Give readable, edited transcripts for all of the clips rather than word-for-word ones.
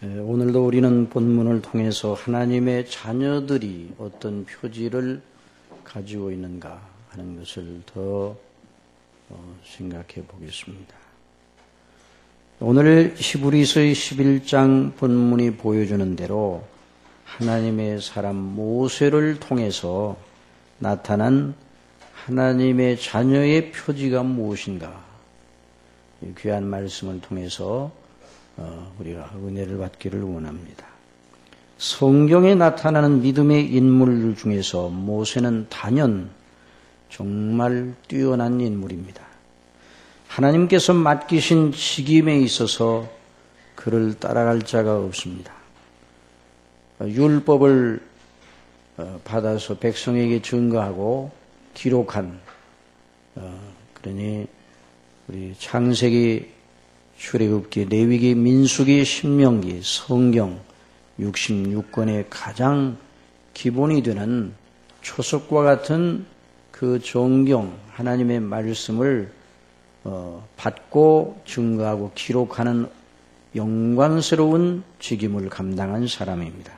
오늘도 우리는 본문을 통해서 하나님의 자녀들이 어떤 표지를 가지고 있는가 하는 것을 더 생각해 보겠습니다. 오늘 히브리서의 11장 본문이 보여주는 대로 하나님의 사람 모세를 통해서 나타난 하나님의 자녀의 표지가 무엇인가, 이 귀한 말씀을 통해서 우리가 은혜를 받기를 원합니다. 성경에 나타나는 믿음의 인물 중에서 모세는 단연 정말 뛰어난 인물입니다. 하나님께서 맡기신 직임에 있어서 그를 따라갈 자가 없습니다. 율법을 받아서 백성에게 증거하고 기록한, 그러니 우리 창세기, 출애굽기, 레위기, 민수기, 신명기, 성경 66권의 가장 기본이 되는 초석과 같은 그 정경, 하나님의 말씀을 받고 증거하고 기록하는 영광스러운 직임을 감당한 사람입니다.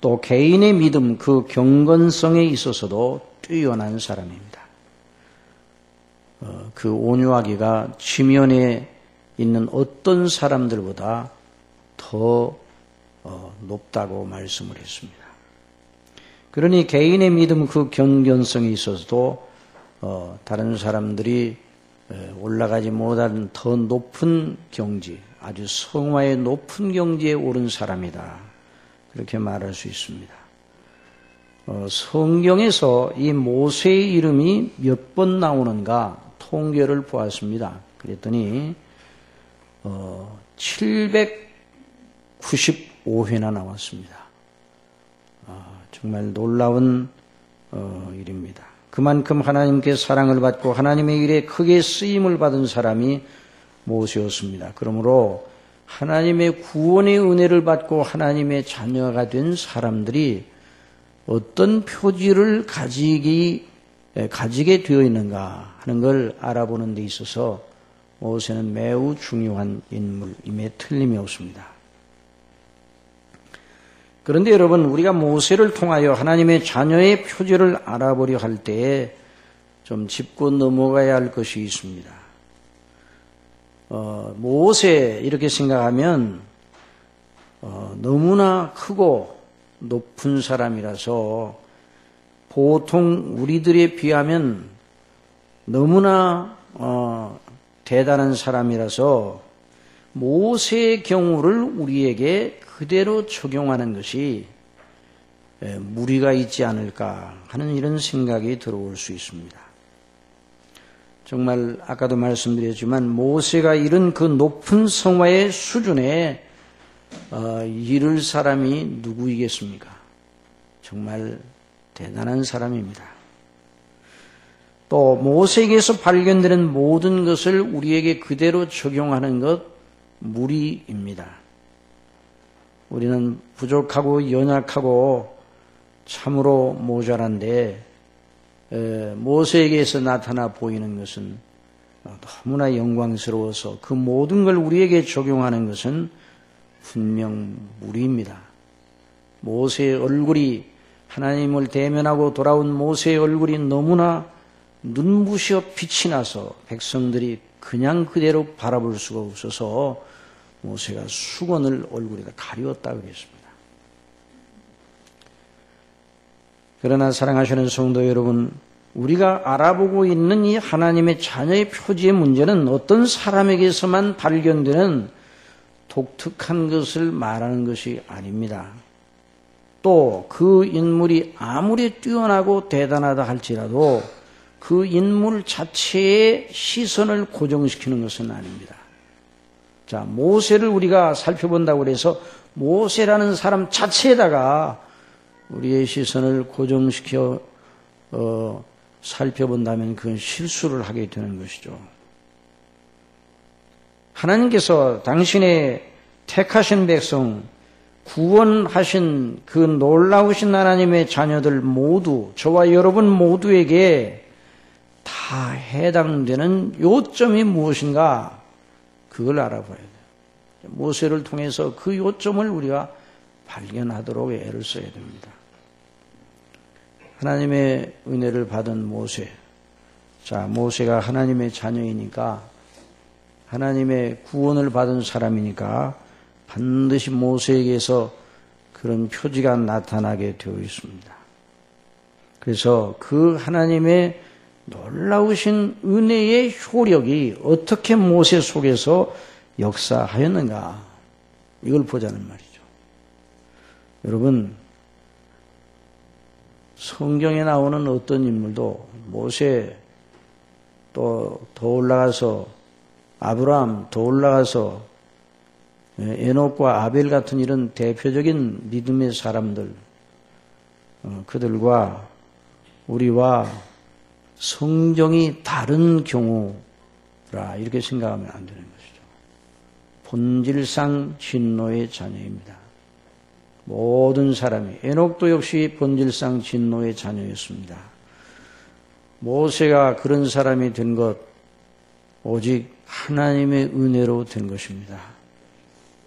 또 개인의 믿음, 그 경건성에 있어서도 뛰어난 사람입니다. 그 온유하기가 지면에 있는 어떤 사람들보다 더 높다고 말씀을 했습니다. 그러니 개인의 믿음, 그 경건성에 있어서도 다른 사람들이 올라가지 못한 더 높은 경지, 아주 성화의 높은 경지에 오른 사람이다, 그렇게 말할 수 있습니다. 성경에서 이 모세의 이름이 몇 번 나오는가 통계를 보았습니다. 그랬더니 795회나 나왔습니다. 정말 놀라운 일입니다. 그만큼 하나님께 사랑을 받고 하나님의 일에 크게 쓰임을 받은 사람이 모세였습니다. 그러므로 하나님의 구원의 은혜를 받고 하나님의 자녀가 된 사람들이 어떤 표지를 가지게 되어 있는가 하는 걸 알아보는 데 있어서 모세는 매우 중요한 인물임에 틀림이 없습니다. 그런데 여러분, 우리가 모세를 통하여 하나님의 자녀의 표지를 알아보려 할 때에 좀 짚고 넘어가야 할 것이 있습니다. 모세 이렇게 생각하면 너무나 크고 높은 사람이라서 보통 우리들에 비하면 너무나 대단한 사람이라서 모세의 경우를 우리에게 그대로 적용하는 것이 무리가 있지 않을까 하는 이런 생각이 들어올 수 있습니다. 정말 아까도 말씀드렸지만 모세가 이런 그 높은 성화의 수준에 이를 사람이 누구이겠습니까? 정말 대단한 사람입니다. 또 모세에게서 발견되는 모든 것을 우리에게 그대로 적용하는 것 무리입니다. 우리는 부족하고 연약하고 참으로 모자란데 모세에게서 나타나 보이는 것은 너무나 영광스러워서 그 모든 걸 우리에게 적용하는 것은 분명 무리입니다. 모세의 얼굴이, 하나님을 대면하고 돌아온 모세의 얼굴이 너무나 눈부셔 빛이 나서 백성들이 그냥 그대로 바라볼 수가 없어서 모세가 수건을 얼굴에다 가리웠다 그랬습니다. 그러나 사랑하시는 성도 여러분, 우리가 알아보고 있는 이 하나님의 자녀의 표지의 문제는 어떤 사람에게서만 발견되는 독특한 것을 말하는 것이 아닙니다. 또 그 인물이 아무리 뛰어나고 대단하다 할지라도 그 인물 자체의 시선을 고정시키는 것은 아닙니다. 자, 모세를 우리가 살펴본다고 해서 모세라는 사람 자체에다가 우리의 시선을 고정시켜 살펴본다면 그건 실수를 하게 되는 것이죠. 하나님께서 당신의 택하신 백성, 구원하신 그 놀라우신 하나님의 자녀들 모두, 저와 여러분 모두에게 다 해당되는 요점이 무엇인가, 그걸 알아봐야 돼요. 모세를 통해서 그 요점을 우리가 발견하도록 애를 써야 됩니다. 하나님의 은혜를 받은 모세. 자, 모세가 하나님의 자녀이니까, 하나님의 구원을 받은 사람이니까 반드시 모세에게서 그런 표지가 나타나게 되어 있습니다. 그래서 그 하나님의 놀라우신 은혜의 효력이 어떻게 모세 속에서 역사하였는가, 이걸 보자는 말이죠. 여러분, 성경에 나오는 어떤 인물도 모세, 또 더 올라가서 아브라함, 더 올라가서 에녹과 아벨 같은 이런 대표적인 믿음의 사람들, 그들과 우리와 성정이 다른 경우라 이렇게 생각하면 안 되는 것이죠. 본질상 진노의 자녀입니다. 모든 사람이, 에녹도 역시 본질상 진노의 자녀였습니다. 모세가 그런 사람이 된 것 오직 하나님의 은혜로 된 것입니다.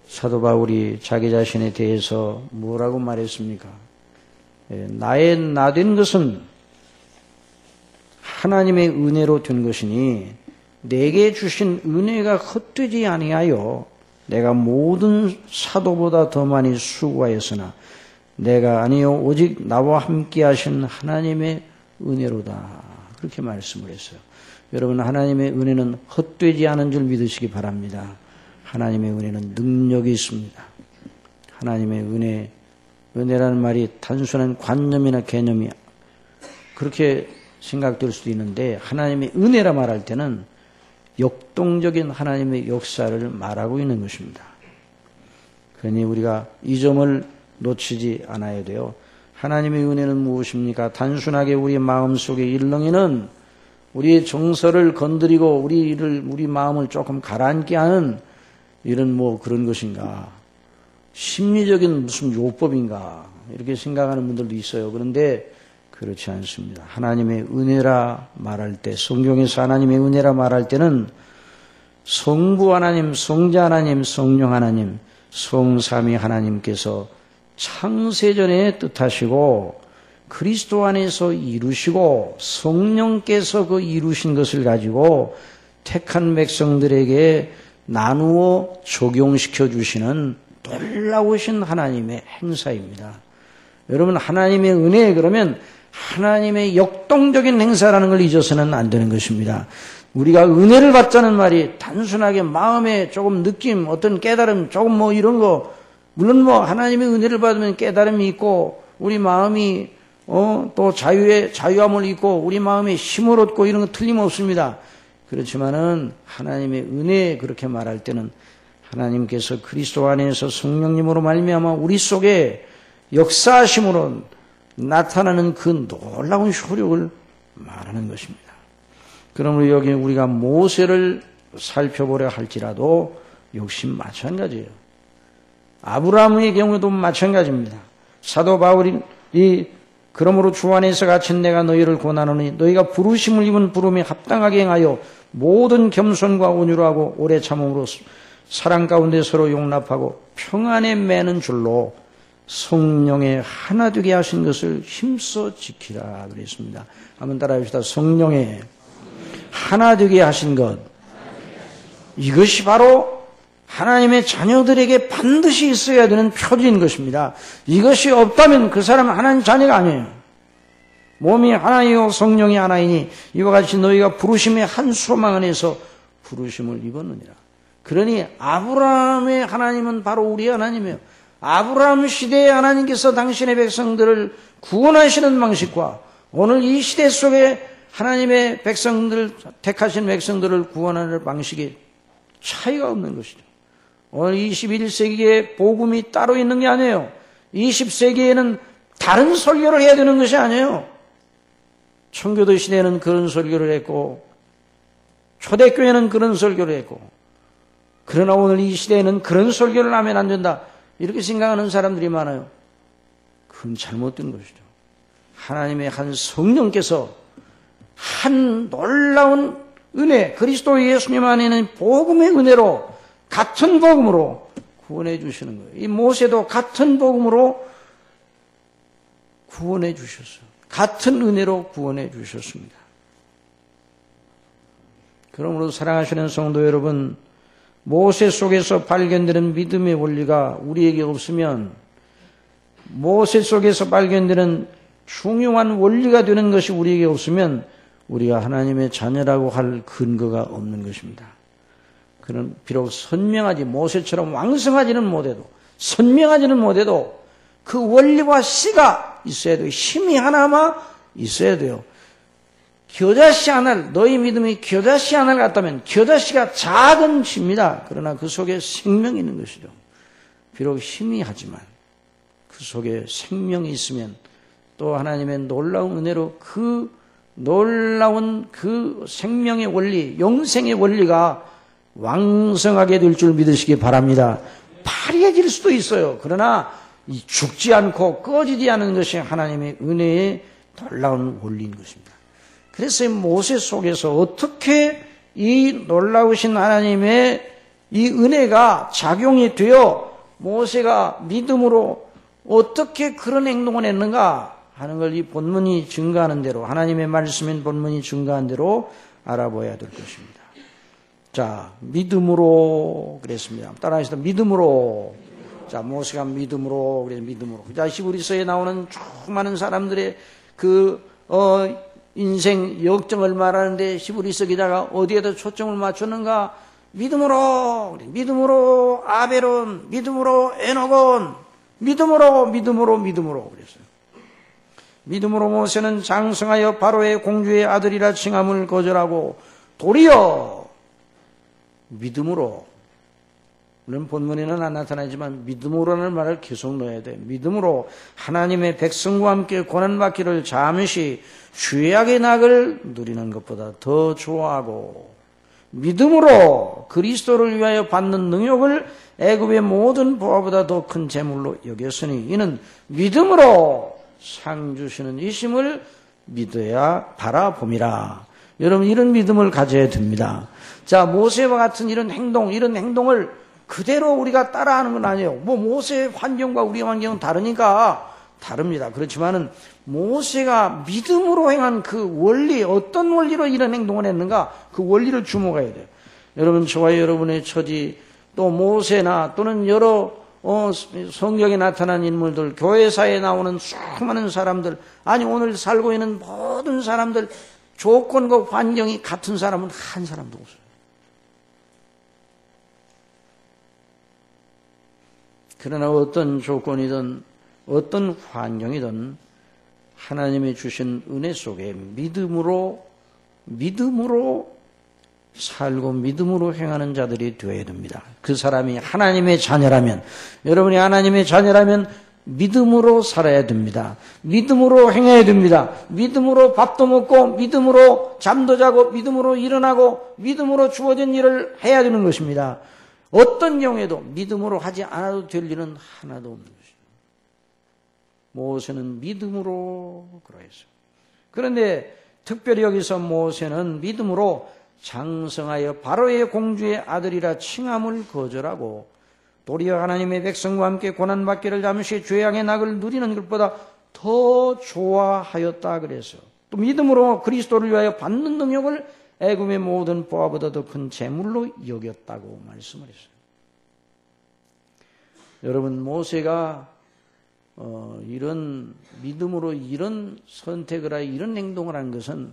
사도 바울이 자기 자신에 대해서 뭐라고 말했습니까? 나의 나 된 것은 하나님의 은혜로 된 것이니 내게 주신 은혜가 헛되지 아니하여 내가 모든 사도보다 더 많이 수고하였으나 내가 아니요 오직 나와 함께 하신 하나님의 은혜로다. 그렇게 말씀을 했어요. 여러분, 하나님의 은혜는 헛되지 않은 줄 믿으시기 바랍니다. 하나님의 은혜는 능력이 있습니다. 하나님의 은혜라는 말이 단순한 관념이나 개념이 그렇게 생각될 수도 있는데, 하나님의 은혜라 말할 때는 역동적인 하나님의 역사를 말하고 있는 것입니다. 그러니 우리가 이 점을 놓치지 않아야 돼요. 하나님의 은혜는 무엇입니까? 단순하게 우리 마음속에 일렁이는 우리의 정서를 건드리고 우리 마음을 조금 가라앉게 하는 이런 그런 것인가? 심리적인 무슨 요법인가? 이렇게 생각하는 분들도 있어요. 그런데 그렇지 않습니다. 하나님의 은혜라 말할 때, 성경에서 하나님의 은혜라 말할 때는 성부 하나님, 성자 하나님, 성령 하나님, 성삼위 하나님께서 창세전에 뜻하시고 그리스도 안에서 이루시고 성령께서 그 이루신 것을 가지고 택한 백성들에게 나누어 적용시켜 주시는 놀라우신 하나님의 행사입니다. 여러분, 하나님의 은혜 그러면 하나님의 역동적인 행사라는 걸 잊어서는 안 되는 것입니다. 우리가 은혜를 받자는 말이 단순하게 마음에 조금 느낌, 어떤 깨달음, 조금 이런 거, 물론 하나님의 은혜를 받으면 깨달음이 있고 우리 마음이 또 자유함을 입고 우리 마음에 힘을 얻고 이런 거 틀림없습니다. 그렇지만은 하나님의 은혜 그렇게 말할 때는 하나님께서 그리스도 안에서 성령님으로 말미암아 우리 속에 역사하심으로 나타나는 그 놀라운 효력을 말하는 것입니다. 그러므로 여기 우리가 모세를 살펴보려 할지라도 역시 마찬가지예요. 아브라함의 경우도 마찬가지입니다. 사도 바울이 그러므로 주 안에서 갇힌 내가 너희를 권하노니 너희가 부르심을 입은 부름에 합당하게 행하여 모든 겸손과 온유로 하고 오래 참음으로 사랑 가운데 서로 용납하고 평안에 매는 줄로 성령에 하나 되게 하신 것을 힘써 지키라 그랬습니다. 한번 따라합시다. 성령에 하나 되게 하신 것, 이것이 바로 하나님의 자녀들에게 반드시 있어야 되는 표지인 것입니다. 이것이 없다면 그 사람은 하나님 자녀가 아니에요. 몸이 하나이요 성령이 하나이니 이와 같이 너희가 부르심의 한 소망 안에서 부르심을 입었느니라. 그러니 아브라함의 하나님은 바로 우리 하나님이에요. 아브라함 시대의 하나님께서 당신의 백성들을 구원하시는 방식과 오늘 이 시대 속에 하나님의 백성들, 택하신 백성들을 구원하는 방식이 차이가 없는 것이죠. 오늘 21세기에 복음이 따로 있는 게 아니에요. 20세기에는 다른 설교를 해야 되는 것이 아니에요. 청교도 시대에는 그런 설교를 했고 초대교회는 그런 설교를 했고, 그러나 오늘 이 시대에는 그런 설교를 하면 안 된다 이렇게 생각하는 사람들이 많아요. 그건 잘못된 것이죠. 하나님의 한 성령께서 한 놀라운 은혜, 그리스도 예수님 안에는 복음의 은혜로 같은 복음으로 구원해 주시는 거예요. 이 모세도 같은 복음으로 구원해 주셨어요. 같은 은혜로 구원해 주셨습니다. 그러므로 사랑하시는 성도 여러분, 모세 속에서 발견되는 믿음의 원리가 우리에게 없으면, 모세 속에서 발견되는 중요한 원리가 되는 것이 우리에게 없으면 우리가 하나님의 자녀라고 할 근거가 없는 것입니다. 그는 비록 선명하지, 모세처럼 왕성하지는 못해도, 선명하지는 못해도 그 원리와 씨가 있어야 돼요. 힘이 하나만 있어야 돼요. 겨자씨 하나를, 너희 믿음이 겨자씨 하나를 같다면 겨자씨가 작은 씨입니다. 그러나 그 속에 생명이 있는 것이죠. 비록 희미하지만 그 속에 생명이 있으면 또 하나님의 놀라운 은혜로 그 놀라운 그 생명의 원리, 영생의 원리가 왕성하게 될 줄 믿으시기 바랍니다. 파리해질 수도 있어요. 그러나 이 죽지 않고 꺼지지 않은 것이 하나님의 은혜의 놀라운 원리인 것입니다. 그래서 모세 속에서 어떻게 이 놀라우신 하나님의 이 은혜가 작용이 되어 모세가 믿음으로 어떻게 그런 행동을 했는가 하는 걸 이 본문이 증거하는 대로, 하나님의 말씀인 본문이 증거한 대로 알아봐야 될 것입니다. 자, 믿음으로 그랬습니다. 따라하시다. 믿음으로. 자, 모세가 믿음으로, 그래, 믿음으로. 자, 히브리서에 나오는 수많은 사람들의 인생 역정을 말하는데 히브리서 기자가 어디에다 초점을 맞췄는가? 믿음으로, 믿음으로 아벨은, 믿음으로 에녹은, 믿음으로 그랬어요. 믿음으로 모세는 장성하여 바로의 공주의 아들이라 칭함을 거절하고 도리어 믿음으로, 물론 본문에는 안 나타나지만 믿음으로라는 말을 계속 넣어야 돼. 믿음으로 하나님의 백성과 함께 고난받기를 잠시 죄악의 낙을 누리는 것보다 더 좋아하고, 믿음으로 그리스도를 위하여 받는 능욕을 애굽의 모든 보화보다 더 큰 재물로 여겼으니 이는 믿음으로 상 주시는 이심을 믿어야 바라봄이라. 여러분, 이런 믿음을 가져야 됩니다. 자, 모세와 같은 이런 행동을 그대로 우리가 따라하는 건 아니에요. 모세의 환경과 우리의 환경은 다르니까 다릅니다. 그렇지만은 모세가 믿음으로 행한 그 원리, 어떤 원리로 이런 행동을 했는가, 그 원리를 주목해야 돼요. 여러분, 저와 여러분의 처지, 또 모세나 또는 여러 성경에 나타난 인물들, 교회사에 나오는 수많은 사람들, 아니 오늘 살고 있는 모든 사람들, 조건과 환경이 같은 사람은 한 사람도 없어요. 그러나 어떤 조건이든 어떤 환경이든 하나님이 주신 은혜 속에 믿음으로 살고 믿음으로 행하는 자들이 되어야 됩니다. 그 사람이 하나님의 자녀라면, 여러분이 하나님의 자녀라면 믿음으로 살아야 됩니다. 믿음으로 행해야 됩니다. 믿음으로 밥도 먹고, 믿음으로 잠도 자고, 믿음으로 일어나고, 믿음으로 주어진 일을 해야 되는 것입니다. 어떤 경우에도 믿음으로 하지 않아도 될 일은 하나도 없는 것이죠. 모세는 믿음으로 그러했어요. 그런데 특별히 여기서 모세는 믿음으로 장성하여 바로의 공주의 아들이라 칭함을 거절하고 도리어 하나님의 백성과 함께 고난받기를 잠시 죄악의 낙을 누리는 것보다 더 좋아하였다 그래서, 또 믿음으로 그리스도를 위하여 받는 능력을 애굽의 모든 보화보다 더 큰 재물로 여겼다고 말씀을 했어요. 여러분, 모세가 이런 믿음으로 이런 선택을 하여 이런 행동을 한 것은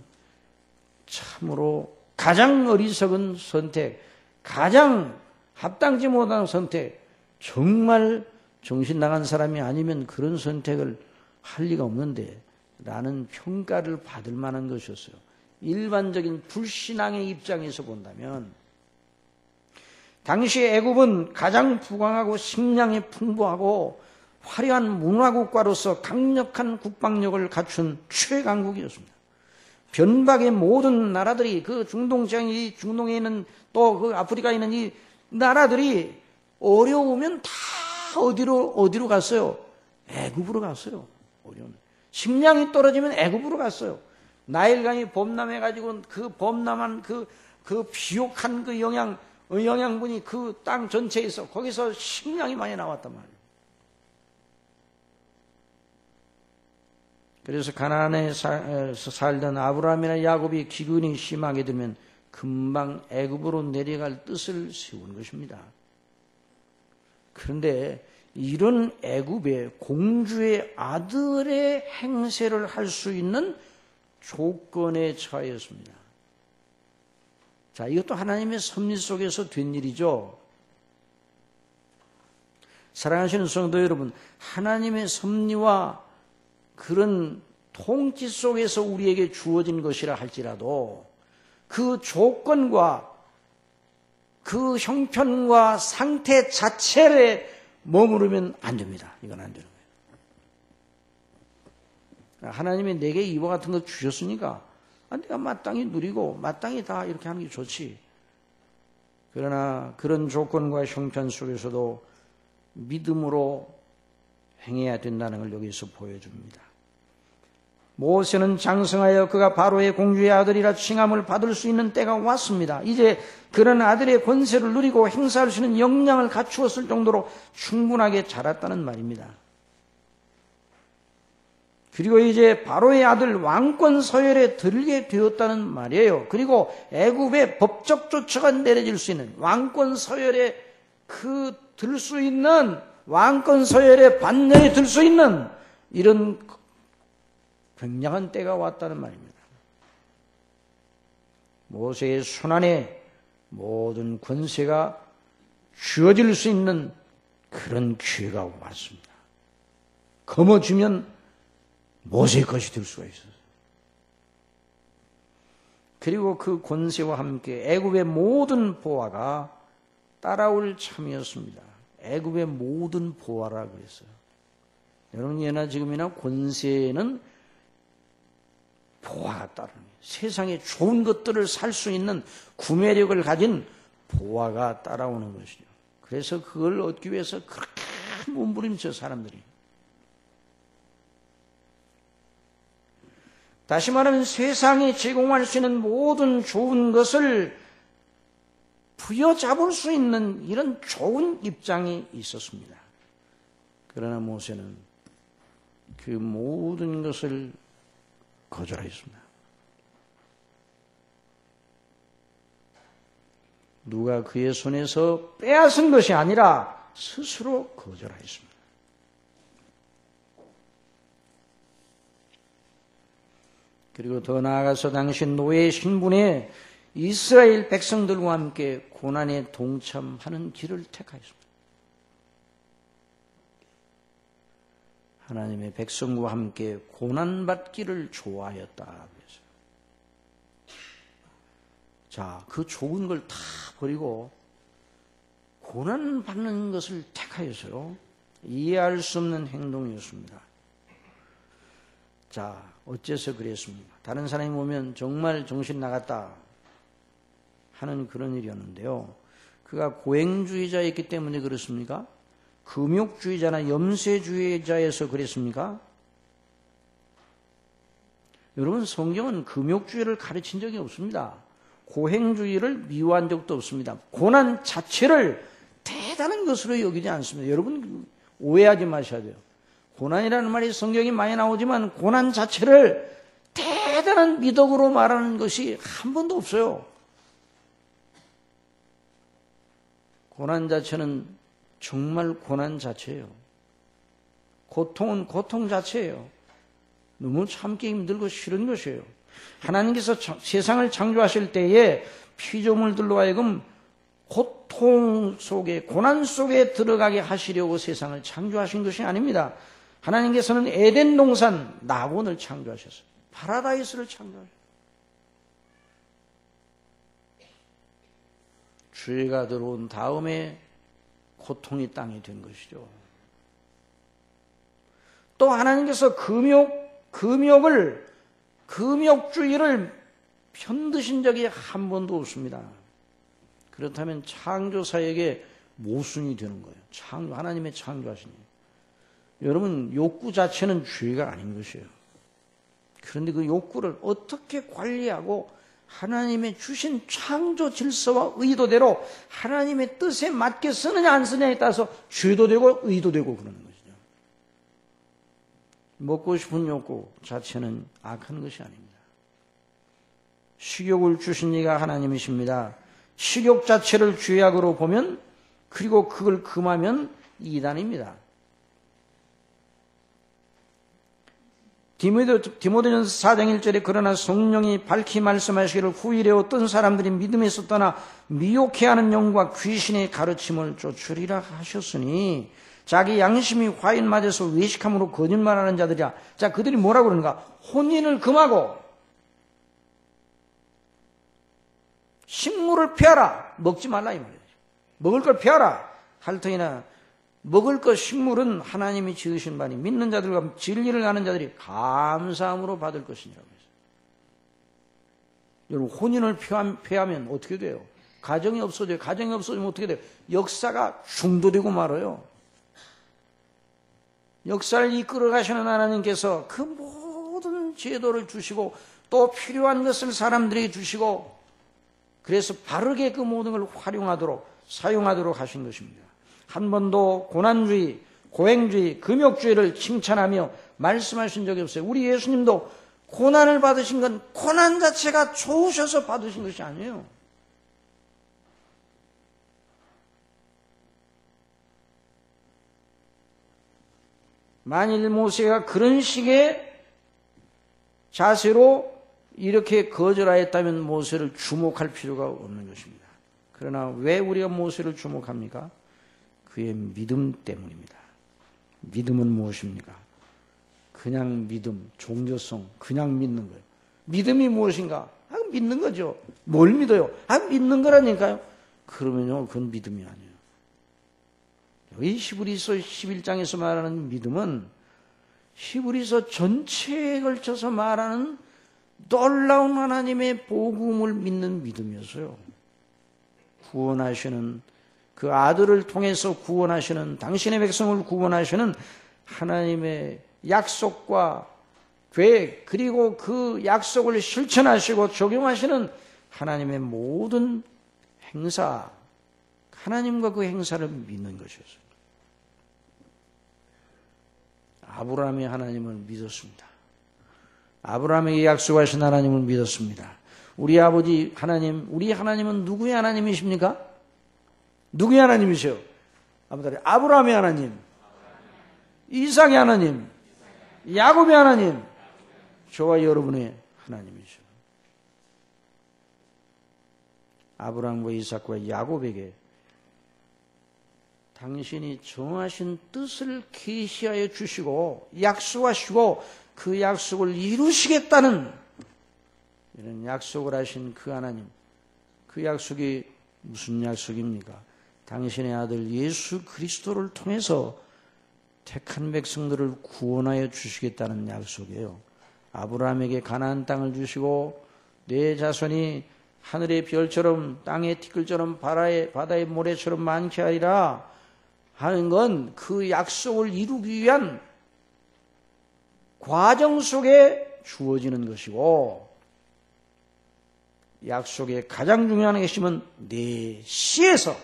참으로 가장 어리석은 선택, 가장 합당치 못한 선택, 정말 정신 나간 사람이 아니면 그런 선택을 할 리가 없는데 라는 평가를 받을 만한 것이었어요. 일반적인 불신앙의 입장에서 본다면 당시 애굽은 가장 부강하고 식량이 풍부하고 화려한 문화국가로서 강력한 국방력을 갖춘 최강국이었습니다. 변박의 모든 나라들이, 그 중동에 있는 또 그 아프리카에 있는 이 나라들이 어려우면 다 어디로 갔어요? 애굽으로 갔어요. 어려운. 식량이 떨어지면 애굽으로 갔어요. 나일강이 범람해가지고 그 범람한 그 비옥한 그 영양, 영양분이 그 땅 전체에 있어. 거기서 식량이 많이 나왔단 말이에요. 그래서 가나안에서 살던 아브라함이나 야곱이 기근이 심하게 되면 금방 애굽으로 내려갈 뜻을 세운 것입니다. 그런데 이런 애굽의 공주의 아들의 행세를 할 수 있는 조건에 처하였습니다. 자, 이것도 하나님의 섭리 속에서 된 일이죠. 사랑하시는 성도 여러분, 하나님의 섭리와 그런 통치 속에서 우리에게 주어진 것이라 할지라도 그 조건과 그 형편과 상태 자체에 머무르면 안 됩니다. 이건 안 되는 거예요. 하나님이 내게 이와 같은 것 주셨으니까 내가 마땅히 누리고 마땅히 다 이렇게 하는 게 좋지. 그러나 그런 조건과 형편 속에서도 믿음으로 행해야 된다는 걸 여기서 보여줍니다. 모세는 장성하여 그가 바로의 공주의 아들이라 칭함을 받을 수 있는 때가 왔습니다. 이제 그런 아들의 권세를 누리고 행사할 수 있는 역량을 갖추었을 정도로 충분하게 자랐다는 말입니다. 그리고 이제 바로의 아들 왕권 서열에 들게 되었다는 말이에요. 그리고 애굽의 법적 조처가 내려질 수 있는 왕권 서열에 들 수 있는 왕권 서열의 반열에 들 수 있는 이런 굉장한 때가 왔다는 말입니다. 모세의 손안에 모든 권세가 주어질 수 있는 그런 기회가 왔습니다. 거머쥐면 모세의 것이 될 수가 있어요. 그리고 그 권세와 함께 애굽의 모든 보화가 따라올 참이었습니다. 애굽의 모든 보화라 그랬어요. 여러분, 예나 지금이나 권세는 보화가 따르는 거예요. 세상에 좋은 것들을 살 수 있는 구매력을 가진 보화가 따라오는 것이죠. 그래서 그걸 얻기 위해서 그렇게 몸부림쳐 사람들이. 다시 말하면 세상이 제공할 수 있는 모든 좋은 것을 부여잡을 수 있는 이런 좋은 입장이 있었습니다. 그러나 모세는 그 모든 것을 거절하였습니다. 누가 그의 손에서 빼앗은 것이 아니라 스스로 거절하였습니다. 그리고 더 나아가서 당시 노예 신분의 이스라엘 백성들과 함께 고난에 동참하는 길을 택하였습니다. 하나님의 백성과 함께 고난받기를 좋아하였다. 그래서 자, 그 좋은 걸 다 버리고 고난받는 것을 택하였어요. 이해할 수 없는 행동이었습니다. 자, 어째서 그랬습니까? 다른 사람이 보면 정말 정신 나갔다 하는 그런 일이었는데요. 그가 고행주의자였기 때문에 그렇습니까? 금욕주의자나 염세주의자에서 그랬습니까? 여러분, 성경은 금욕주의를 가르친 적이 없습니다. 고행주의를 미워한 적도 없습니다. 고난 자체를 대단한 것으로 여기지 않습니다. 여러분, 오해하지 마셔야 돼요. 고난이라는 말이 성경이 많이 나오지만 고난 자체를 대단한 미덕으로 말하는 것이 한 번도 없어요. 고난 자체는 정말 고난 자체예요. 고통은 고통 자체예요. 너무 참기 힘들고 싫은 것이에요. 하나님께서 세상을 창조하실 때에 피조물들로 하여금 고통 속에, 고난 속에 들어가게 하시려고 세상을 창조하신 것이 아닙니다. 하나님께서는 에덴 동산 낙원을 창조하셨어요. 파라다이스를 창조하셨어요. 죄가 들어온 다음에 고통이 땅이 된 것이죠. 또 하나님께서 금욕주의를 편드신 적이 한 번도 없습니다. 그렇다면 창조사에게 모순이 되는 거예요. 하나님의 창조하신 일. 여러분, 욕구 자체는 죄가 아닌 것이에요. 그런데 그 욕구를 어떻게 관리하고 하나님의 주신 창조 질서와 의도대로 하나님의 뜻에 맞게 쓰느냐 안 쓰느냐에 따라서 죄도 되고 의도 되고 그러는 것이죠. 먹고 싶은 욕구 자체는 악한 것이 아닙니다. 식욕을 주신 이가 하나님이십니다. 식욕 자체를 죄악으로 보면 그리고 그걸 금하면 이단입니다. 디모데전서 4장 1절에 그러나 성령이 밝히 말씀하시기를 후일에 어떤 사람들이 믿음에서 떠나 미혹해하는 영과 귀신의 가르침을 쫓으리라 하셨으니 자기 양심이 화인 맞아서 외식함으로 거짓말하는 자들이야. 자, 그들이 뭐라고 그러는가? 혼인을 금하고 식물을 피하라. 먹지 말라 이 말이죠. 먹을 걸 피하라. 할터이나 먹을 것 식물은 하나님이 지으신 바니 믿는 자들과 진리를 아는 자들이 감사함으로 받을 것이니라고 했어요. 여러분 혼인을 폐하면 어떻게 돼요? 가정이 없어져요. 가정이 없어지면 어떻게 돼요? 역사가 중도되고 말아요. 역사를 이끌어 가시는 하나님께서 그 모든 제도를 주시고 또 필요한 것을 사람들에게 주시고 그래서 바르게 그 모든 걸 활용하도록 사용하도록 하신 것입니다. 한 번도 고난주의, 고행주의, 금욕주의를 칭찬하며 말씀하신 적이 없어요. 우리 예수님도 고난을 받으신 건 고난 자체가 좋으셔서 받으신 것이 아니에요. 만일 모세가 그런 식의 자세로 이렇게 거절하였다면 모세를 주목할 필요가 없는 것입니다. 그러나 왜 우리가 모세를 주목합니까? 그의 믿음 때문입니다. 믿음은 무엇입니까? 그냥 믿음, 종교성, 그냥 믿는 거예요. 믿음이 무엇인가? 믿는 거죠. 뭘 믿어요? 믿는 거라니까요. 그러면요, 그건 믿음이 아니에요. 여기 히브리서 11장에서 말하는 믿음은 히브리서 전체에 걸쳐서 말하는 놀라운 하나님의 복음을 믿는 믿음이었어요. 구원하시는 그 아들을 통해서 구원하시는 당신의 백성을 구원하시는 하나님의 약속과 계획 그리고 그 약속을 실천하시고 적용하시는 하나님의 모든 행사 하나님과 그 행사를 믿는 것이었어요. 아브라함의 하나님을 믿었습니다. 아브라함에게 약속하신 하나님을 믿었습니다. 우리 아버지 하나님, 우리 하나님은 누구의 하나님이십니까? 누구의 하나님이세요? 아브라함의 하나님, 이삭의 하나님, 야곱의 하나님, 저와 여러분의 하나님이죠. 아브라함과 이삭과 야곱에게 당신이 정하신 뜻을 계시하여 주시고 약속하시고 그 약속을 이루시겠다는 이런 약속을 하신 그 하나님, 그 약속이 무슨 약속입니까? 당신의 아들 예수 그리스도를 통해서 택한 백성들을 구원하여 주시겠다는 약속이에요. 아브라함에게 가나안 땅을 주시고 내 자손이 하늘의 별처럼 땅의 티끌처럼 바다의 모래처럼 많게 하리라 하는 건 그 약속을 이루기 위한 과정 속에 주어지는 것이고 약속의 가장 중요한 핵심은 내 씨에서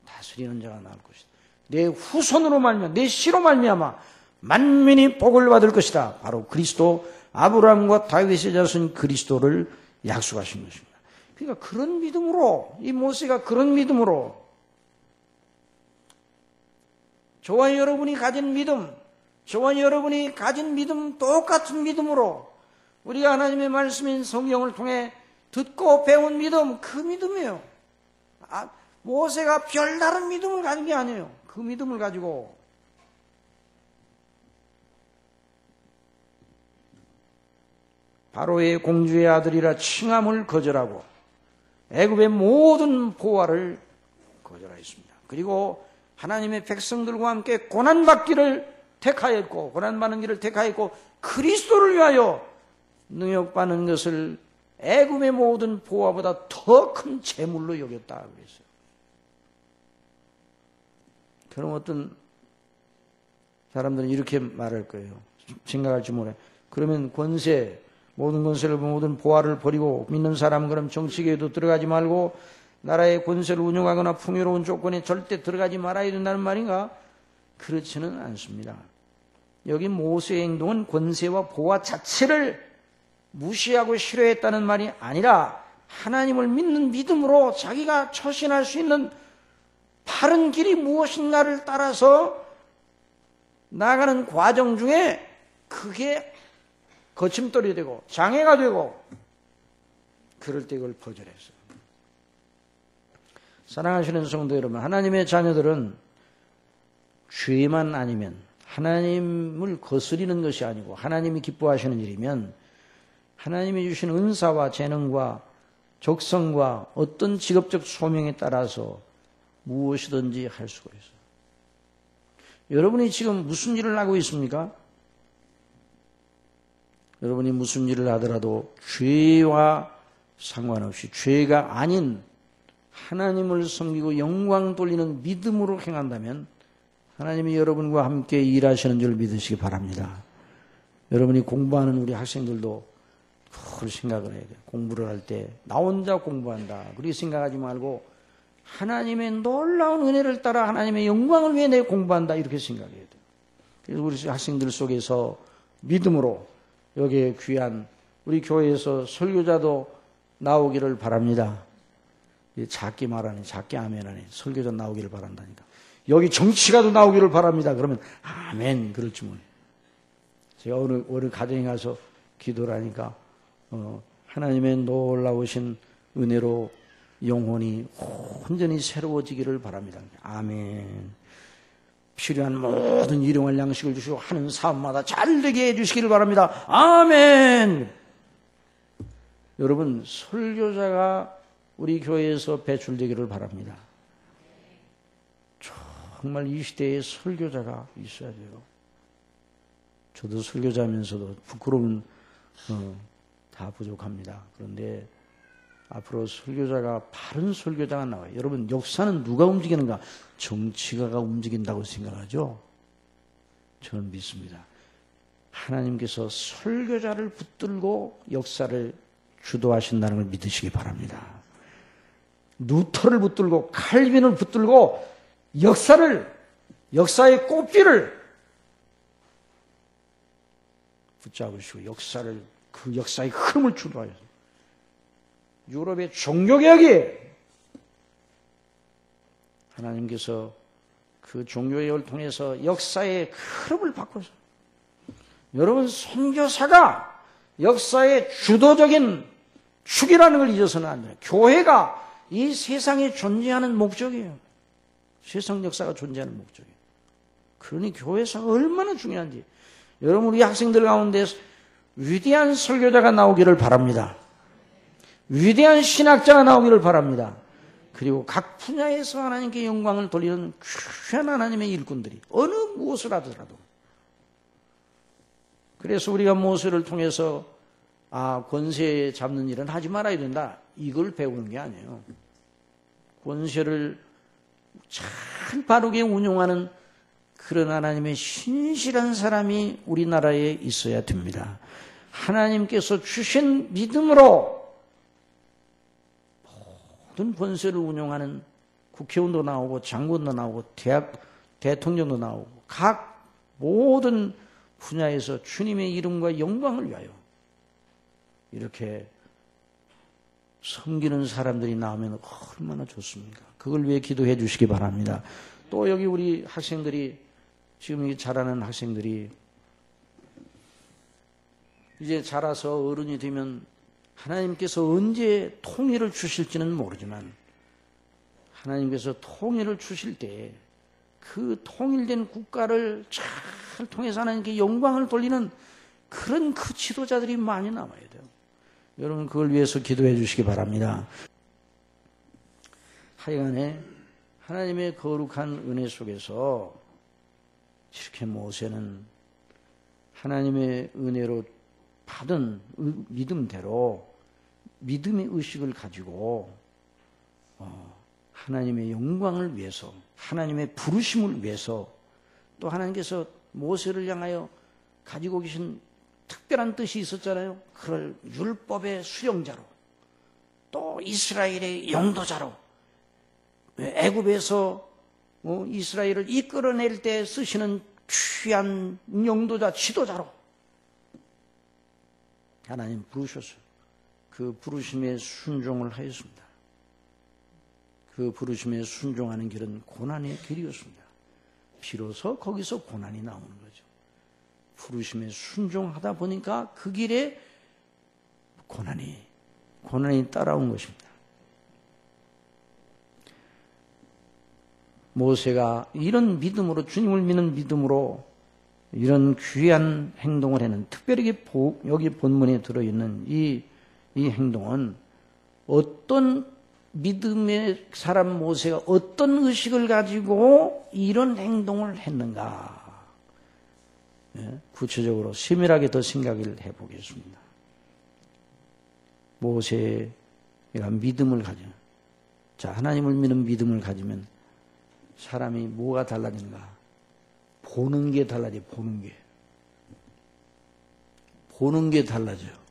다스리는 자가 나올 것이다. 내 후손으로 말미암아 내 씨로 말미암아 만민이 복을 받을 것이다. 바로 그리스도 아브라함과 다윗의 자손 그리스도를 약속하신 것입니다. 그러니까 그런 믿음으로 이 모세가 그런 믿음으로 저와 여러분이 가진 믿음 저와 여러분이 가진 믿음 똑같은 믿음으로 우리가 하나님의 말씀인 성경을 통해 듣고 배운 믿음 그 믿음이에요. 모세가 별다른 믿음을 가진 게 아니에요. 그 믿음을 가지고 바로의 공주의 아들이라 칭함을 거절하고 애굽의 모든 보화를 거절하였습니다. 그리고 하나님의 백성들과 함께 고난받기를 택하였고 고난받는 길을 택하였고 그리스도를 위하여 능욕받는 것을 애굽의 모든 보화보다 더 큰 재물로 여겼다 그랬어요. 그럼 어떤 사람들은 이렇게 말할 거예요. 생각할지 모르요. 그러면 권세, 모든 권세를 모든 보화를 버리고 믿는 사람은 그럼 정치계에도 들어가지 말고 나라의 권세를 운영하거나 풍요로운 조건에 절대 들어가지 말아야 된다는 말인가? 그렇지는 않습니다. 여기 모세의 행동은 권세와 보화 자체를 무시하고 싫어했다는 말이 아니라 하나님을 믿는 믿음으로 자기가 처신할 수 있는 바른 길이 무엇인가를 따라서 나아가는 과정 중에 그게 거침돌이 되고 장애가 되고 그럴 때 이걸 거절했어요. 사랑하시는 성도 여러분, 하나님의 자녀들은 죄만 아니면 하나님을 거스리는 것이 아니고 하나님이 기뻐하시는 일이면 하나님이 주신 은사와 재능과 적성과 어떤 직업적 소명에 따라서 무엇이든지 할 수가 있어요. 여러분이 지금 무슨 일을 하고 있습니까? 여러분이 무슨 일을 하더라도 죄와 상관없이 죄가 아닌 하나님을 섬기고 영광 돌리는 믿음으로 행한다면 하나님이 여러분과 함께 일하시는 줄 믿으시기 바랍니다. 여러분이 공부하는 우리 학생들도 그걸 생각을 해야 돼요. 공부를 할 때 나 혼자 공부한다 그렇게 생각하지 말고 하나님의 놀라운 은혜를 따라 하나님의 영광을 위해 내 공부한다 이렇게 생각해야 돼요. 그래서 우리 학생들 속에서 믿음으로 여기에 귀한 우리 교회에서 설교자도 나오기를 바랍니다. 작게 말하니 작게 아멘하니 설교자 나오기를 바란다니까. 여기 정치가도 나오기를 바랍니다. 그러면 아멘 그럴지 모르겠어요. 제가 어느 가정에 가서 기도를 하니까 하나님의 놀라우신 은혜로 영혼이 온전히 새로워지기를 바랍니다. 아멘. 필요한 모든 일용할 양식을 주시고 하는 사업마다 잘되게 해주시기를 바랍니다. 아멘. 여러분 설교자가 우리 교회에서 배출되기를 바랍니다. 정말 이 시대에 설교자가 있어야 돼요. 저도 설교자면서도 부끄러운 다 부족합니다. 그런데 앞으로 설교자가 바른 설교자가 나와요. 여러분 역사는 누가 움직이는가? 정치가가 움직인다고 생각하죠? 저는 믿습니다. 하나님께서 설교자를 붙들고 역사를 주도하신다는 걸 믿으시기 바랍니다. 루터를 붙들고 칼빈을 붙들고 역사의 꽃길을 붙잡으시고 그 역사의 흐름을 주도하셔서 유럽의 종교개혁이 하나님께서 그 종교개혁을 통해서 역사의 흐름을 바꿔서 여러분 선교사가 역사의 주도적인 축이라는 걸 잊어서는 안 돼요. 교회가 이 세상에 존재하는 목적이에요. 세상 역사가 존재하는 목적이에요. 그러니 교회사가 얼마나 중요한지 여러분 우리 학생들 가운데 위대한 설교자가 나오기를 바랍니다. 위대한 신학자가 나오기를 바랍니다. 그리고 각 분야에서 하나님께 영광을 돌리는 귀한 하나님의 일꾼들이 어느 무엇을 하더라도 그래서 우리가 모세를 통해서 권세 잡는 일은 하지 말아야 된다. 이걸 배우는 게 아니에요. 권세를 잘 바르게 운용하는 그런 하나님의 신실한 사람이 우리나라에 있어야 됩니다. 하나님께서 주신 믿음으로 모든 권세를 운용하는 국회의원도 나오고 장관도 나오고 대통령도 나오고 각 모든 분야에서 주님의 이름과 영광을 위하여 이렇게 섬기는 사람들이 나오면 얼마나 좋습니까? 그걸 위해 기도해 주시기 바랍니다. 또 여기 우리 학생들이 지금 자라는 학생들이 이제 자라서 어른이 되면 하나님께서 언제 통일을 주실지는 모르지만 하나님께서 통일을 주실 때 그 통일된 국가를 잘 통해서 하나님께 영광을 돌리는 그런 그 지도자들이 많이 남아야 돼요. 여러분 그걸 위해서 기도해 주시기 바랍니다. 하여간에 하나님의 거룩한 은혜 속에서 이렇게 모세는 하나님의 은혜로 받은 믿음대로 믿음의 의식을 가지고 하나님의 영광을 위해서 하나님의 부르심을 위해서 또 하나님께서 모세를 향하여 가지고 계신 특별한 뜻이 있었잖아요. 그를 율법의 수령자로, 또 이스라엘의 영도자로, 애굽에서 이스라엘을 이끌어낼 때 쓰시는 귀한 영도자, 지도자로 하나님 부르셨어요. 그 부르심에 순종을 하였습니다. 그 부르심에 순종하는 길은 고난의 길이었습니다. 비로소 거기서 고난이 나오는 거죠. 부르심에 순종하다 보니까 그 길에 고난이 따라온 것입니다. 모세가 이런 믿음으로, 주님을 믿는 믿음으로 이런 귀한 행동을 했는, 특별히 여기 본문에 들어있는 이 행동은 어떤 믿음의 사람 모세가 어떤 의식을 가지고 이런 행동을 했는가? 구체적으로 세밀하게 더 생각을 해보겠습니다. 모세가 믿음을 가져. 자, 하나님을 믿는 믿음을 가지면 사람이 뭐가 달라지는가? 보는 게 달라져요. 보는 게 달라져요.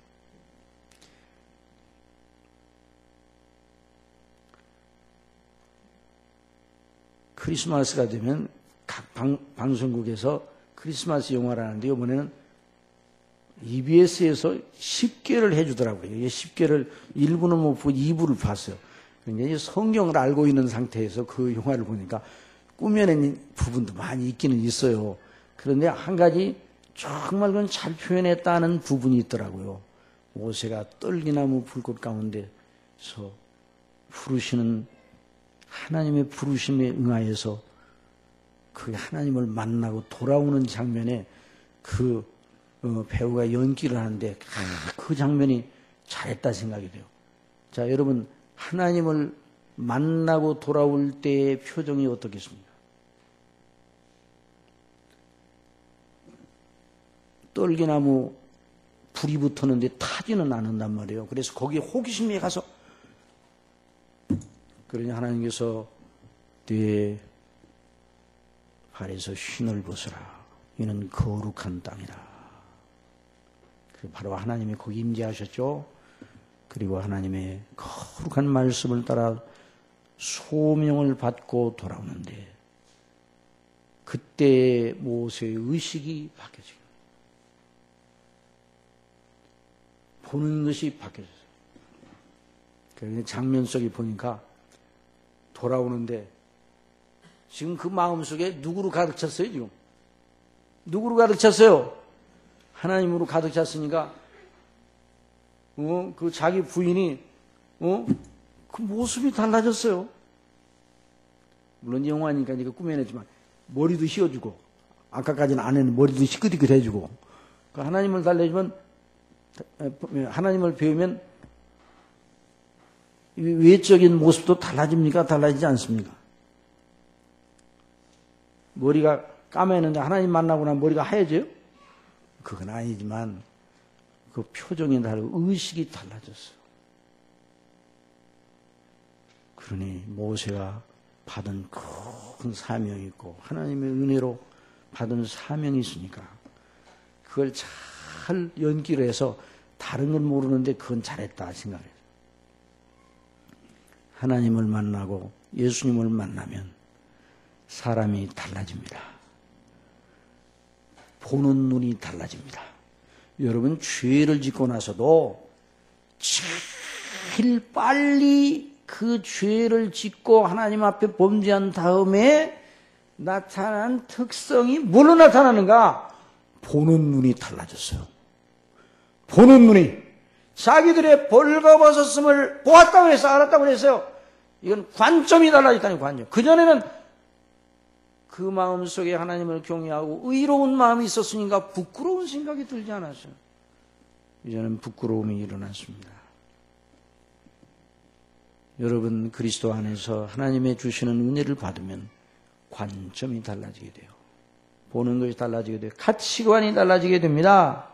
크리스마스가 되면 각 방송국에서 크리스마스 영화를 하는데 이번에는 EBS에서 10개를 해주더라고요. 10개를 1부는 못 보고 2부를 봤어요. 그러니까 성경을 알고 있는 상태에서 그 영화를 보니까 꾸며낸 부분도 많이 있기는 있어요. 그런데 한 가지 정말 그건 잘 표현했다는 부분이 있더라고요. 모세가 떨기나무 불꽃 가운데서 부르시는 하나님의 부르심에 응하여서 그 하나님을 만나고 돌아오는 장면에 그 배우가 연기를 하는데 그 장면이 잘했다 생각이 돼요. 자, 여러분, 하나님을 만나고 돌아올 때의 표정이 어떻겠습니까? 떨기나무 불이 붙었는데 타지는 않는단 말이에요. 그래서 거기에 호기심이 가서, 그러니 하나님께서 네 발에서 신을 벗으라. 이는 거룩한 땅이라. 바로 하나님이 거기 임재하셨죠. 그리고 하나님의 거룩한 말씀을 따라 소명을 받고 돌아오는데 그때 모세의 의식이 바뀌어져요. 보는 것이 바뀌어졌어요. 그래서 장면 속에 보니까 돌아오는데 지금 그 마음속에 누구로 가득 찼어요? 지금 누구로 가득 찼어요? 하나님으로 가득 찼으니까 그 자기 부인이 그 모습이 달라졌어요. 물론 영화니까 네가 꾸며냈지만 머리도 휘어주고 아까까지는 안 했는데 머리도 시끄디끄 해주고 그 하나님을 달래주면 하나님을 배우면 외적인 모습도 달라집니까? 달라지지 않습니까? 머리가 까매는데 하나님 만나고 나면 머리가 하얘져요? 그건 아니지만 그 표정이 다르고 의식이 달라졌어요. 그러니 모세가 받은 큰 사명이 있고 하나님의 은혜로 받은 사명이 있으니까 그걸 잘 연기를 해서 다른 건 모르는데 그건 잘했다 생각해요. 하나님을 만나고 예수님을 만나면 사람이 달라집니다. 보는 눈이 달라집니다. 여러분 죄를 짓고 나서도 제일 빨리 그 죄를 짓고 하나님 앞에 범죄한 다음에 나타난 특성이 뭘로 나타나는가? 보는 눈이 달라졌어요. 보는 눈이 자기들의 벌거벗었음을 보았다고 그랬어, 알았다고 그랬어요. 이건 관점이 달라졌다니 관점. 그전에는 그 마음속에 하나님을 경외하고 의로운 마음이 있었으니까 부끄러운 생각이 들지 않았어요. 이제는 부끄러움이 일어났습니다. 여러분 그리스도 안에서 하나님의 주시는 은혜를 받으면 관점이 달라지게 돼요. 보는 것이 달라지게 돼요. 가치관이 달라지게 됩니다.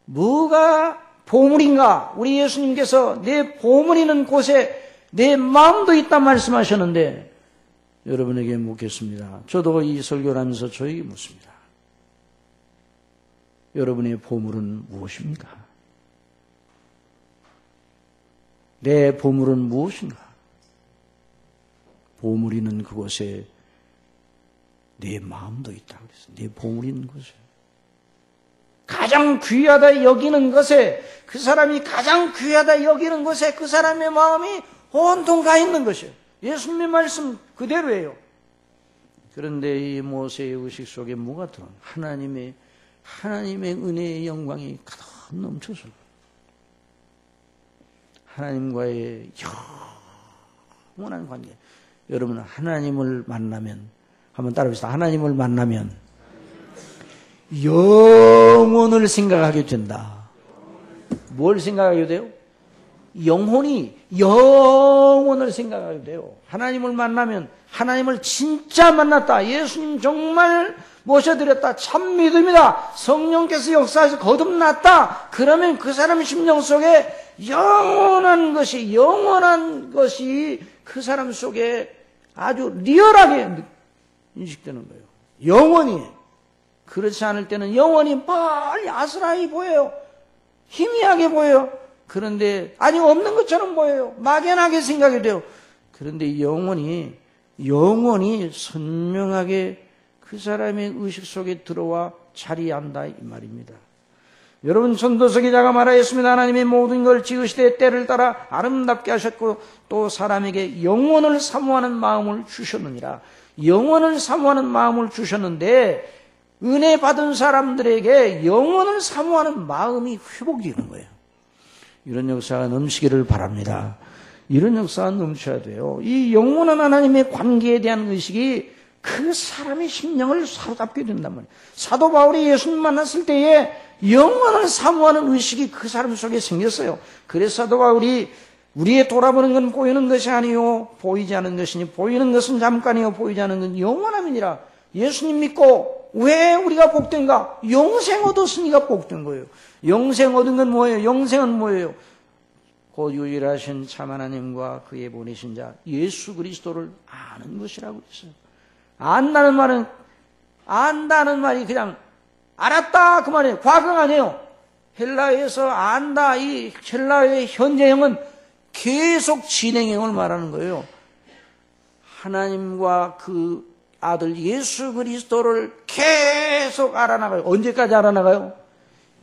뭐가 보물인가? 우리 예수님께서 내 보물 있는 곳에 내 마음도 있다 말씀하셨는데 여러분에게 묻겠습니다. 저도 이 설교를 하면서 저에게 묻습니다. 여러분의 보물은 무엇입니까? 내 보물은 무엇인가? 보물이 있는 그곳에 내 마음도 있다 그랬어. 내 보물이 있는 곳에. 가장 귀하다 여기는 것에, 그 사람이 가장 귀하다 여기는 것에 그 사람의 마음이 온통 가 있는 것이에요. 예수님의 말씀 그대로예요. 그런데 이 모세의 의식 속에 뭐가 들어? 하나님의 은혜의 영광이 가득 넘쳐서 하나님과의 영원한 관계. 여러분, 하나님을 만나면, 한번 따라해보시다. 하나님을 만나면 영혼을 생각하게 된다. 뭘 생각하게 돼요? 영혼을 생각하게 돼요. 하나님을 만나면, 하나님을 진짜 만났다. 예수님 정말 모셔드렸다. 참 믿음이다. 성령께서 역사해서 거듭났다. 그러면 그 사람 심령 속에 영원한 것이 그 사람 속에 아주 리얼하게 인식되는 거예요. 영원히. 그렇지 않을 때는 영원히 빨리 아스라이 보여요. 희미하게 보여요. 그런데 아니 없는 것처럼 보여요. 막연하게 생각이 돼요. 그런데 영원히 선명하게 그 사람의 의식 속에 들어와 자리한다 이 말입니다. 여러분, 전도서 기자가 말하였습니다. 하나님이 모든 걸 지으시되 때를 따라 아름답게 하셨고 또 사람에게 영원을 사모하는 마음을 주셨느니라. 영원을 사모하는 마음을 주셨는데 은혜 받은 사람들에게 영원을 사모하는 마음이 회복되는 거예요. 이런 역사가 넘치기를 바랍니다. 이런 역사가 넘쳐야 돼요. 이 영원한 하나님의 관계에 대한 의식이 그 사람의 심령을 사로잡게 된단 말이에요. 사도 바울이 예수님 만났을 때에 영원을 사모하는 의식이 그 사람 속에 생겼어요. 그래서 사도 바울이 우리의 돌아보는 건 보이는 것이 아니요 보이지 않는 것이니 보이는 것은 잠깐이요 보이지 않는 건 영원함이니라. 예수님 믿고 왜 우리가 복된가? 영생 얻었으니까 복된 거예요. 영생 얻은 건 뭐예요? 영생은 뭐예요? 곧 유일하신 참 하나님과 그의 보내신 자 예수 그리스도를 아는 것이라고 했어요. 안다는 말이 그냥 알았다 그 말이에요. 과거가 아니에요. 헬라어에서 안다, 이 헬라어의 현재형은 계속 진행형을 말하는 거예요. 하나님과 그 아들 예수 그리스도를 계속 알아나가요. 언제까지 알아나가요?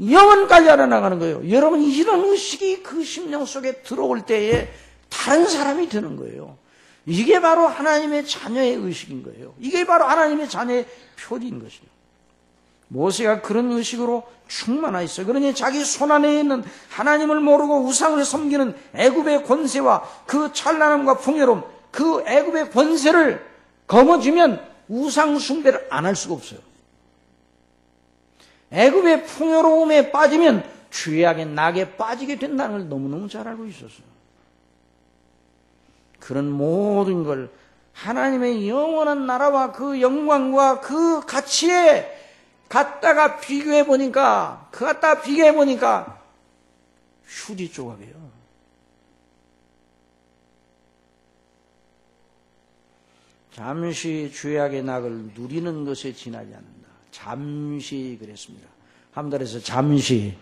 영원까지 알아나가는 거예요. 여러분, 이런 의식이 그 심령 속에 들어올 때에 다른 사람이 되는 거예요. 이게 바로 하나님의 자녀의 의식인 거예요. 이게 바로 하나님의 자녀의 표리인 것이에요. 모세가 그런 의식으로 충만하 있어요. 그러니 자기 손안에 있는 하나님을 모르고 우상을 섬기는 애굽의 권세와 그 찬란함과 풍요로움, 그 애굽의 권세를 거머쥐면 우상 숭배를 안 할 수가 없어요. 애굽의 풍요로움에 빠지면 죄악의 낙에 빠지게 된다는 걸 너무너무 잘 알고 있었어요. 그런 모든 걸 하나님의 영원한 나라와 그 영광과 그 가치에 갖다가 비교해 보니까 휴지 조각이에요. 잠시 죄악의 낙을 누리는 것에 지나지 않는다. 잠시 그랬습니다. 함달에서 잠깐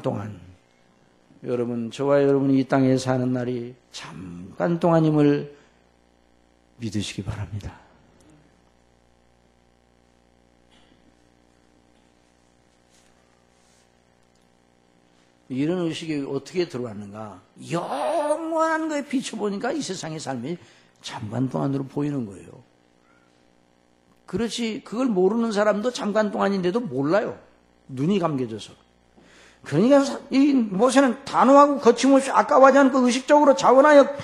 동안. 여러분, 저와 여러분이 이 땅에 사는 날이 잠깐 동안임을 믿으시기 바랍니다. 이런 의식이 어떻게 들어왔는가? 영원한 거에 비춰보니까 이 세상의 삶이 잠깐 동안으로 보이는 거예요. 그렇지, 그걸 모르는 사람도 잠깐 동안인데도 몰라요. 눈이 감겨져서. 그러니까 이 모세는 단호하고 거침없이 아까워하지 않고 의식적으로 자원하여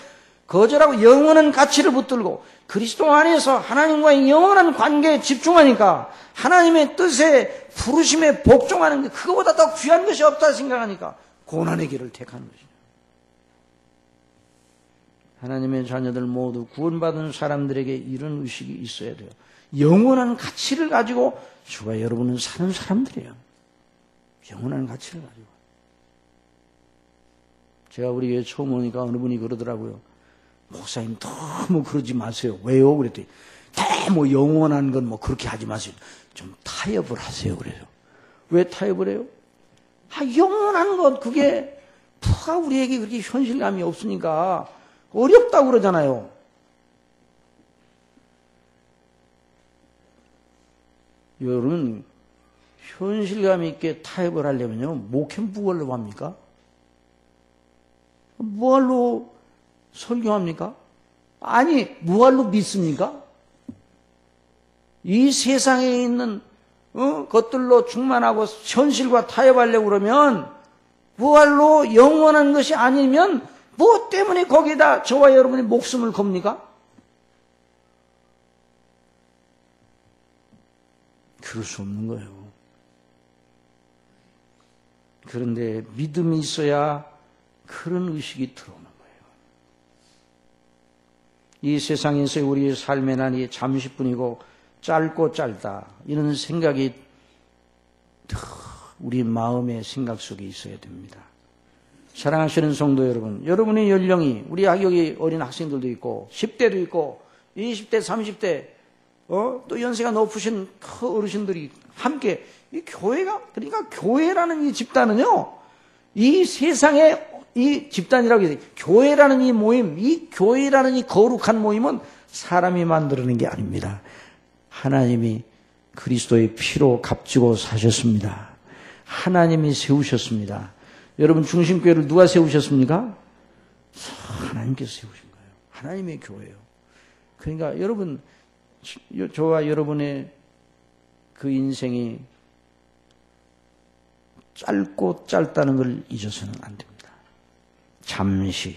거절하고 영원한 가치를 붙들고 그리스도 안에서 하나님과의 영원한 관계에 집중하니까 하나님의 뜻에 부르심에 복종하는 게 그거보다 더 귀한 것이 없다 생각하니까 고난의 길을 택하는 것이죠. 하나님의 자녀들 모두 구원받은 사람들에게 이런 의식이 있어야 돼요. 영원한 가치를 가지고 주가 여러분은 사는 사람들이에요. 영원한 가치를 가지고. 제가 우리 교회 처음 오니까 어느 분이 그러더라고요. 목사님 너무 그러지 마세요. 왜요? 그랬더니 뭐 영원한 건 뭐 그렇게 하지 마세요. 좀 타협을 하세요. 그래서 왜 타협을 해요? 영원한 것 그게 뭐가 우리에게 그렇게 현실감이 없으니까 어렵다고 그러잖아요. 여러분 현실감 있게 타협을 하려면요 목회 뭐하려고 합니까? 뭐하러 설교합니까? 아니 뭐하러 믿습니까? 이 세상에 있는 것들로 충만하고 현실과 타협하려고 그러면 뭐하러 영원한 것이 아니면 뭐 때문에 거기다 저와 여러분의 목숨을 겁니까? 그럴 수 없는 거예요. 그런데 믿음이 있어야 그런 의식이 들어오는 거예요. 이 세상에서 우리의 삶의 난이 잠시뿐이고 짧고 짧다 이런 생각이 우리 마음의 생각 속에 있어야 됩니다. 사랑하시는 성도 여러분, 여러분의 연령이 우리 여기 어린 학생들도 있고 10대도 있고 20대, 30대 또 연세가 높으신 어르신들이 함께 이 교회가 그러니까 교회라는 이 집단은요 이 세상에 이 집단이라고 해서 교회라는 이 모임, 이 교회라는 이 거룩한 모임은 사람이 만드는 게 아닙니다. 하나님이 그리스도의 피로 값지고 사셨습니다. 하나님이 세우셨습니다. 여러분 중심교회를 누가 세우셨습니까? 하나님께서 세우신 거예요. 하나님의 교회예요. 그러니까 여러분 저와 여러분의 그 인생이 짧고 짧다는 걸 잊어서는 안 됩니다. 잠시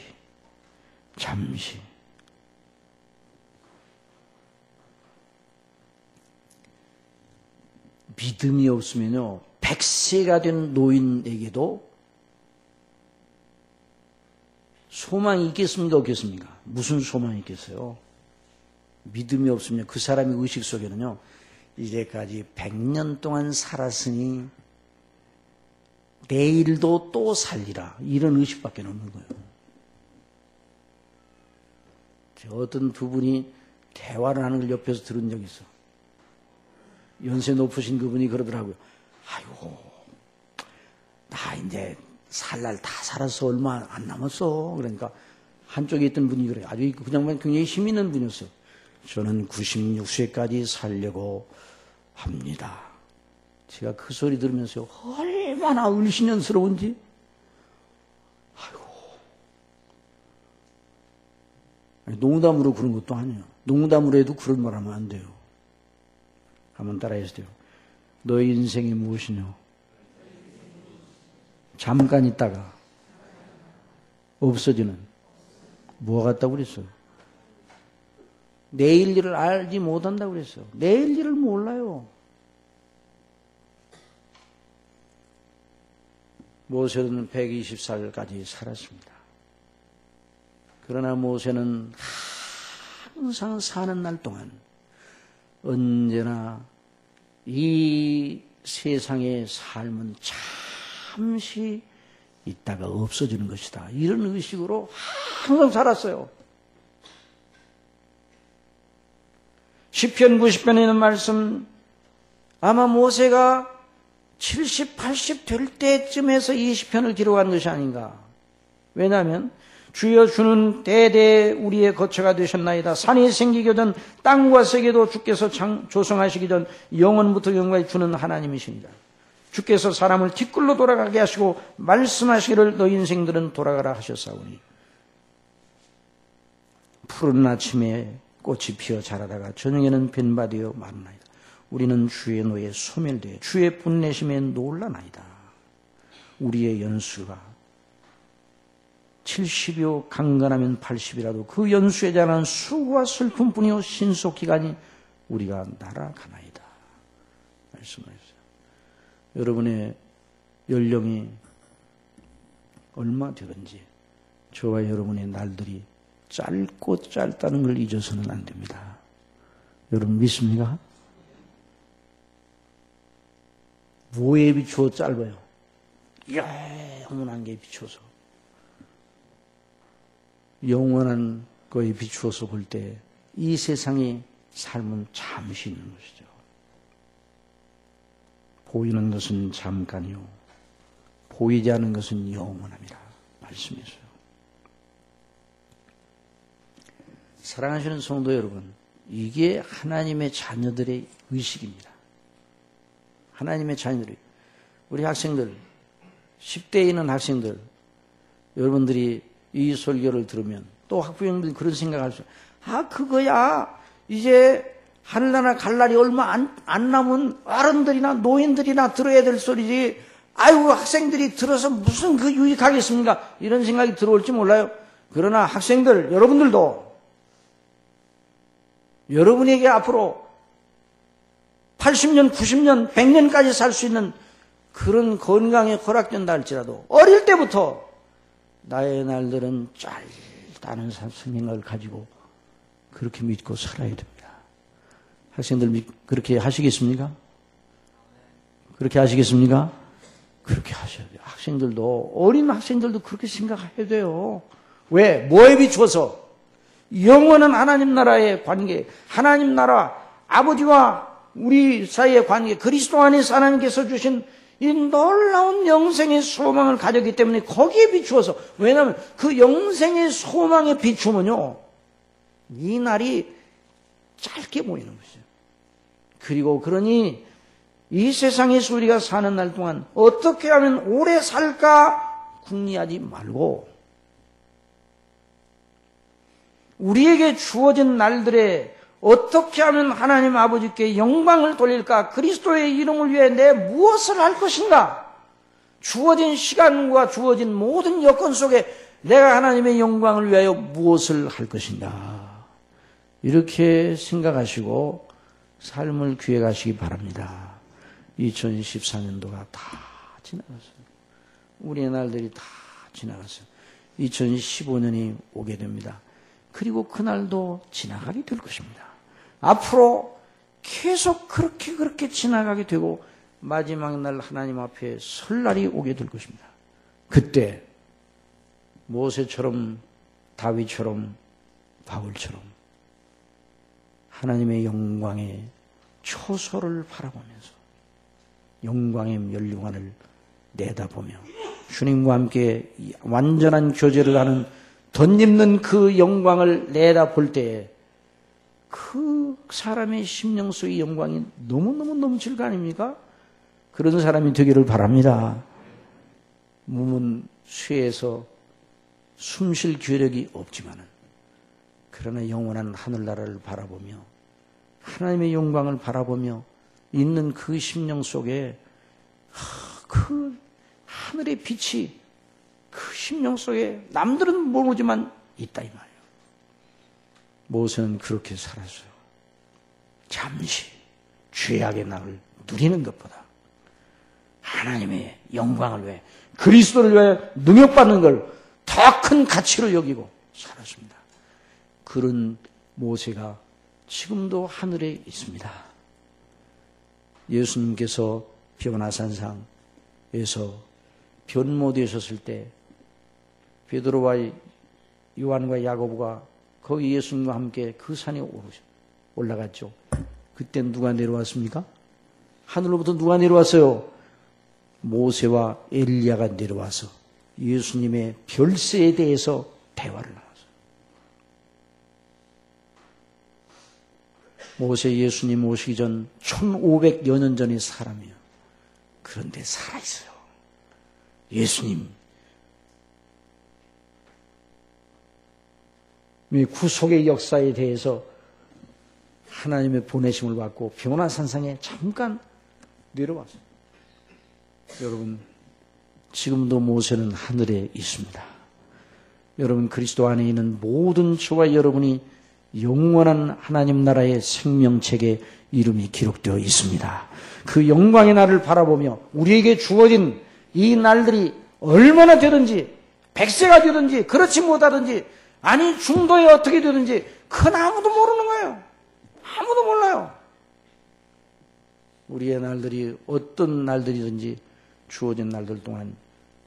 믿음이 없으면요 100세가 된 노인에게도 소망이 있겠습니까? 없겠습니까? 무슨 소망이 있겠어요? 믿음이 없으면 그 사람의 의식 속에는요 이제까지 100년 동안 살았으니 내일도 또 살리라 이런 의식밖에 없는 거예요. 어떤 두 분이 대화를 하는 걸 옆에서 들은 적이 있어. 연세 높으신 그분이 그러더라고요. 아이고 나 이제 살 날 다 살아서 얼마 안 남았어. 그러니까 한쪽에 있던 분이 그래요. 아주 그냥 굉장히 힘 있는 분이었어요. 저는 96세까지 살려고 합니다. 제가 그 소리 들으면서 얼마나 을신연스러운지. 아이고. 농담으로 그런 것도 아니에요. 농담으로 해도 그런 말 하면 안 돼요. 한번 따라해주세요. 너의 인생이 무엇이냐? 잠깐 있다가 없어지는 뭐 같다고 그랬어요? 내일 일을 알지 못한다고 그랬어요. 내일 일을 몰라요. 모세는 120살까지 살았습니다. 그러나 모세는 항상 사는 날 동안 언제나 이 세상의 삶은 잠시 있다가 없어지는 것이다. 이런 의식으로 항상 살았어요. 시편 90편에 있는 말씀 아마 모세가 70, 80 될 때쯤에서 이 시편을 기록한 것이 아닌가. 왜냐하면 주여 주는 대대 우리의 거처가 되셨나이다. 산이 생기기 전 땅과 세계도 주께서 조성하시기 전 영원부터 영원까지 주는 하나님이십니다. 주께서 사람을 뒷굴로 돌아가게 하시고 말씀하시기를 너희 인생들은 돌아가라 하셨사오니 푸른 아침에 꽃이 피어 자라다가 저녁에는 변바되어 마르나이다. 우리는 주의 노에 소멸되어 주의 분내심에 놀라나이다. 우리의 연수가 70이요 강건하면 80이라도 그 연수에 대한 수고와 슬픔뿐이요 신속기간이 우리가 날아가나이다. 말씀하셨어요. 여러분의 연령이 얼마 되든지 저와 여러분의 날들이 짧고 짧다는 걸 잊어서는 안 됩니다. 여러분 믿습니까? 뭐에 비추어 짧아요? 영원한 게 비추어서. 영원한 거에 비추어서 볼 때 이 세상이 삶은 잠시 있는 것이죠. 보이는 것은 잠깐이요 보이지 않는 것은 영원함이라 말씀했어요. 사랑하시는 성도 여러분, 이게 하나님의 자녀들의 의식입니다. 하나님의 자녀들이, 우리 학생들, 10대에 있는 학생들, 여러분들이 이 설교를 들으면 또 학부형들이 그런 생각할 수 있어요. 그거야 이제 하늘나라 갈 날이 얼마 안 남은 어른들이나 노인들이나 들어야 될 소리지, 아이고 학생들이 들어서 무슨 그 유익하겠습니까? 이런 생각이 들어올지 몰라요. 그러나 학생들, 여러분들도 여러분에게 앞으로 80년, 90년, 100년까지 살 수 있는 그런 건강에 허락된다 할지라도 어릴 때부터 나의 날들은 짧다는 생각을 가지고 그렇게 믿고 살아야 됩니다. 학생들 그렇게 하시겠습니까? 그렇게 하시겠습니까? 그렇게 하셔야 돼요. 학생들도, 어린 학생들도 그렇게 생각해야 돼요. 왜? 뭐에 비추어서? 영원한 하나님 나라의 관계, 하나님 나라, 아버지와 우리 사이의 관계, 그리스도 안에서 하나님께서 주신 이 놀라운 영생의 소망을 가졌기 때문에 거기에 비추어서, 왜냐하면 그 영생의 소망에 비추면요, 이 날이 짧게 보이는 것이죠. 그리고 그러니 이 세상에서 우리가 사는 날 동안 어떻게 하면 오래 살까 궁리하지 말고 우리에게 주어진 날들에 어떻게 하면 하나님 아버지께 영광을 돌릴까, 그리스도의 이름을 위해 내 무엇을 할 것인가, 주어진 시간과 주어진 모든 여건 속에 내가 하나님의 영광을 위하여 무엇을 할 것인가, 이렇게 생각하시고 삶을 기획하시기 바랍니다. 2014년도가 다 지나갔어요. 우리의 날들이 다 지나갔어요. 2015년이 오게 됩니다. 그리고 그날도 지나가게 될 것입니다. 앞으로 계속 그렇게 지나가게 되고 마지막 날 하나님 앞에 설 날이 오게 될 것입니다. 그때 모세처럼, 다윗처럼, 바울처럼 하나님의 영광의 초소를 바라보면서 영광의 멸류관을 내다보며 주님과 함께 완전한 교제를 하는 덧입는 그 영광을 내다볼 때에 그 사람의 심령 속의 영광이 너무너무 넘칠 거 아닙니까? 그런 사람이 되기를 바랍니다. 몸은 쇠해서 숨쉴 괴력이 없지만은, 그러나 영원한 하늘나라를 바라보며 하나님의 영광을 바라보며 있는 그 심령 속에 그 하늘의 빛이 그 심령 속에 남들은 모르지만 있다 이 말이에요. 모세는 그렇게 살았어요. 잠시 죄악의 낙을 누리는 것보다 하나님의 영광을 위해, 그리스도를 위해 능욕받는 걸 더 큰 가치로 여기고 살았습니다. 그런 모세가 지금도 하늘에 있습니다. 예수님께서 변화산상에서 변모되셨을 때 베드로와 요한과 야고보가 거기 예수님과 함께 그 산에 올라갔죠. 그때 누가 내려왔습니까? 하늘로부터 누가 내려왔어요? 모세와 엘리야가 내려와서 예수님의 별세에 대해서 대화를 나눴어요. 모세 예수님 오시기 전 1500여 년 전의 사람이에요. 그런데 살아있어요. 예수님 구속의 역사에 대해서 하나님의 보내심을 받고 변화산상에 잠깐 내려왔어요. 여러분, 지금도 모세는 하늘에 있습니다. 여러분, 그리스도 안에 있는 모든 저와 여러분이 영원한 하나님 나라의 생명책에 이름이 기록되어 있습니다. 그 영광의 날을 바라보며 우리에게 주어진 이 날들이 얼마나 되든지, 100세가 되든지 그렇지 못하든지, 아니 중도에 어떻게 되든지, 그건 아무도 모르는 거예요. 아무도 몰라요. 우리의 날들이 어떤 날들이든지 주어진 날들 동안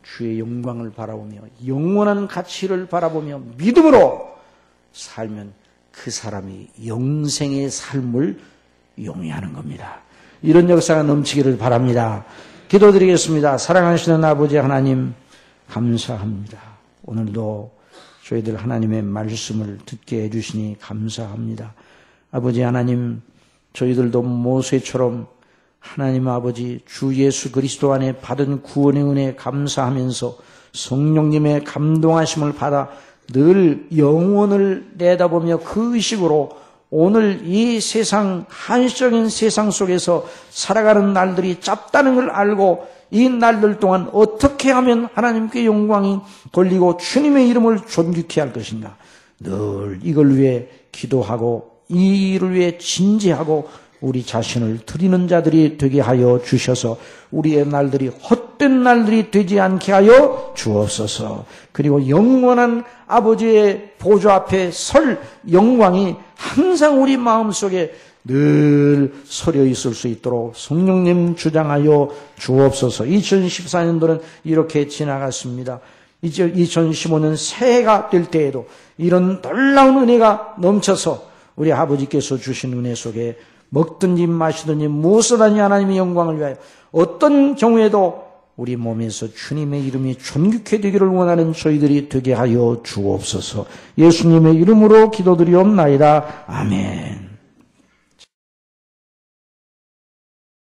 주의 영광을 바라보며 영원한 가치를 바라보며 믿음으로 살면 그 그 사람이 영생의 삶을 용이하는 겁니다. 이런 역사가 넘치기를 바랍니다. 기도드리겠습니다. 사랑하시는 아버지 하나님 감사합니다. 오늘도 저희들 하나님의 말씀을 듣게 해주시니 감사합니다. 아버지 하나님, 저희들도 모세처럼 하나님 아버지 주 예수 그리스도 안에 받은 구원의 은혜에 감사하면서 성령님의 감동하심을 받아 늘 영원을 내다보며 그 의식으로 오늘 이 세상, 한시적인 세상 속에서 살아가는 날들이 짧다는 걸 알고 이 날들 동안 어떻게 하면 하나님께 영광이 돌리고 주님의 이름을 존귀케 할 것인가. 늘 이걸 위해 기도하고 이 일을 위해 진지하고 우리 자신을 드리는 자들이 되게 하여 주셔서 우리의 날들이 헛된 날들이 되지 않게 하여 주옵소서. 그리고 영원한 아버지의 보좌 앞에 설 영광이 항상 우리 마음속에 늘 서려 있을 수 있도록 성령님 주장하여 주옵소서. 2014년도는 이렇게 지나갔습니다. 이제 2015년 새해가 될 때에도 이런 놀라운 은혜가 넘쳐서 우리 아버지께서 주신 은혜 속에 먹든지 마시든지 무엇을 하니 하나님의 영광을 위하여 어떤 경우에도 우리 몸에서 주님의 이름이 존귀케 되기를 원하는 저희들이 되게 하여 주옵소서. 예수님의 이름으로 기도드리옵나이다. 아멘.